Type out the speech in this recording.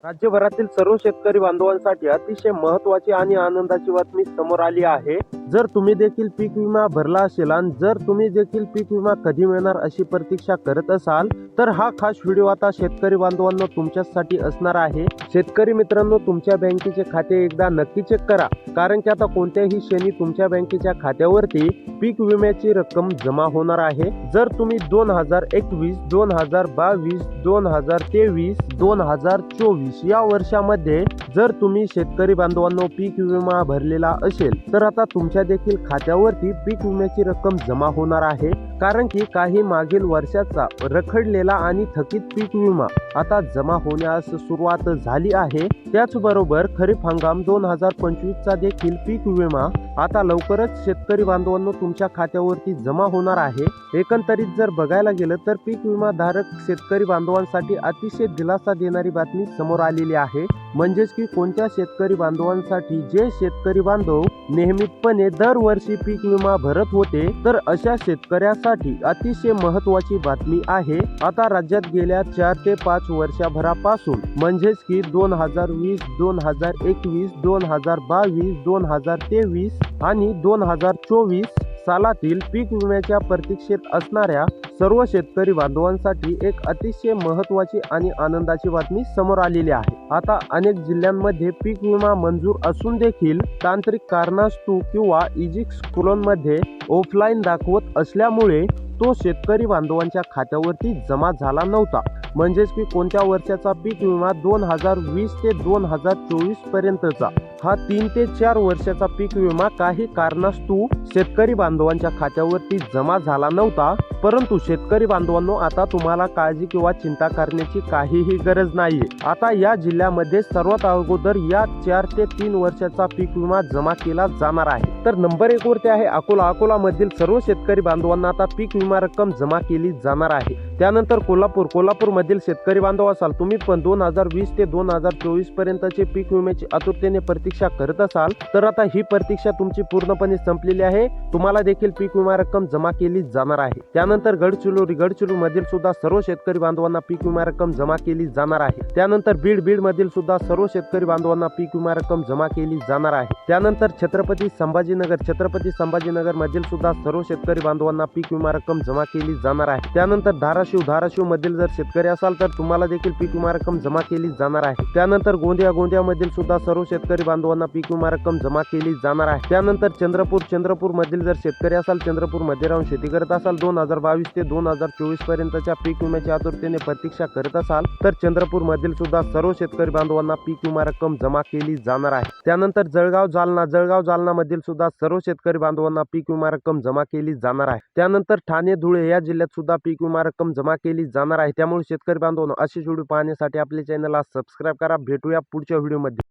राज्यभरातील सर्व शेतकरी बांधवांसाठी अतिशय महत्त्वाची आणि आनंदाची बातमी समोर आली आहे। जर तुम्ही देखील पीक विमा भरला असेल आणि जर तुम्ही देखील पीक विमा कधी मिळणार अशी प्रतीक्षा करत असाल तर हा खास व्हिडिओ आता शेतकरी बांधवांनो तुमच्यासाठी असणार आहे। शेतकरी मित्रांनो, तुमच्या बँकेचे खाते एकदा नक्की चेक करा, कारण की आता कोणत्याही क्षणी तुमच्या बँकेच्या खात्यावरती पीक विम्याची रक्कम जमा होणार आहे। जर तुम्ही 2021, 2022, 2023, 2024 या वर्षामध्ये जर तुम्ही शेतकरी बांधवांनो पीक विमा भरलेला असेल तर आता तुमच्या देखील खात्यावरती पीक विम्याची रक्कम जमा होणार आहे। कारण की काही मागील वर्षाचा रखडलेला आणि थकीत पीक विमा आता जमा होण्यास सुरुवात झाली आहे। त्याचबरोबर खरीप हंगाम 2025 चा देखील पीक विमा आता लवकरच शेतकरी बांधवांनो तुमच्या खात्यावरती जमा होणार आहे। एकंदरीत जर बघायला गेलं तर पीक विमा धारक शेतकरी बांधवांसाठी अतिशय दिलासा देणारी बातमी समोर आलेली आहे। म्हणजेच की कोणत्या शेतकरी बांधवांसाठी जे शेतकरी बांधव नियमितपणे दरवर्षी पीक विमा भरत होते तर अशा शेतकऱ्यासाठी अतिशय महत्त्वाची बातमी आहे। आता राज्यात गेल्या 4 ते 5 वर्षभरापासून म्हणजेच की 2020, 2021, 2022, 2023 आणि 2024 सालातील पीक विम्याच्या प्रतीक्षेत असणाऱ्या सर्व शेतकरी बांधवांसाठी एक अतिशय महत्त्वाची आणि आनंदाची बातमी समोर आलेली आहे। आता अनेक जिल्ह्यांमध्ये पीक विमा मंजूर असून देखील तांत्रिक कारणास्तव किंवा इजिक्स कुलोनमध्ये ऑफलाईन दाखवत असल्यामुळे तो शेतकरी बांधवांच्या खात्यावरती जमा झाला नव्हता। म्हणजेच की कोणत्या वर्षाचा पीक विमा 2020 ते 2024 पर्यंतचा हा 3 ते 4 वर्षाचा पीक विमा काही कारणास्तव शेतकरी बांधवांच्या खात्यावरती जमा झाला नव्हता। परंतु शेतकरी बांधवांनो, आता तुम्हाला काळजी किंवा चिंता करण्याची काहीही गरज नाहीये। आता या जिल्ह्यामध्ये सर्वात अगोदर या 4 ते 3 वर्षाचा पीक विमा जमा केला जाणार आहे। तर नंबर 1 वरती आहे अकोला। अकोला मधील सर्व शेतकरी बांधवांना आता पीक विमा रक्कम जमा केली जाणार आहे। त्यानंतर कोल्हापूर मधील शेतकरी बांधव असाल तुम्ही पण 2020 ते 2024 पर्यंतचे पीक विम्याची आतुरतेने प्रतीक्षा करत असाल तर आता ही प्रतीक्षा तुमची पूर्णपणे संपलेली आहे। तुम्हाला देखील पीक विमा रक्कम जमा केली जाणार आहे। त्यानंतर गडचिरोली मधील सुद्धा सर्व शेतकरी बांधवांना पीक विमा रक्कम जमा केली जाणार आहे। त्यानंतर बीड मधील सुद्धा सर्व शेतकरी बांधवांना पीक विमा रक्कम जमा केली जाणार आहे। त्यानंतर छत्रपती संभाजीनगर मधील सुद्धा सर्व शेतकरी बांधवांना पीक विमा रक्कम जमा केली जाणार आहे। त्यानंतर धाराशिव मधील जर शेतकरी असाल तर तुम्हाला देखील पीक विमा रक्कम जमा केली जाणार आहे। त्यानंतर गोंदिया मधील सुद्धा सर्व शेतकरी बांधवांना पीक विमा रक्कम जमा केली जाणार आहे। त्यानंतर चंद्रपूर मधील जर शेतकरी असाल, चंद्रपूर मध्ये राहून शेती करत असाल, 2022 ते 2024 पर्यंतच्या पीक विम्याची आतुरतेने प्रतीक्षा करत असाल तर चंद्रपूर मधील सुद्धा सर्व शेतकरी बांधवांना पीक विमा रक्कम जमा केली जाणार आहे। त्यानंतर जळगाव जालना मधील सुद्धा सर्व शेतकरी बांधवांना पीक विमा रक्कम जमा केली जाणार आहे। त्यानंतर ठाणे धुळे या जिल्ह्यात सुद्धा पीक विमा रक्कम जमा केली जाणार आहे। त्यामुळे शेतकरी बांधवांनो, अशी व्हिडिओ पाहण्यासाठी आपल्या चॅनलला सबस्क्राईब करा। भेटूया पुढच्या व्हिडिओमध्ये।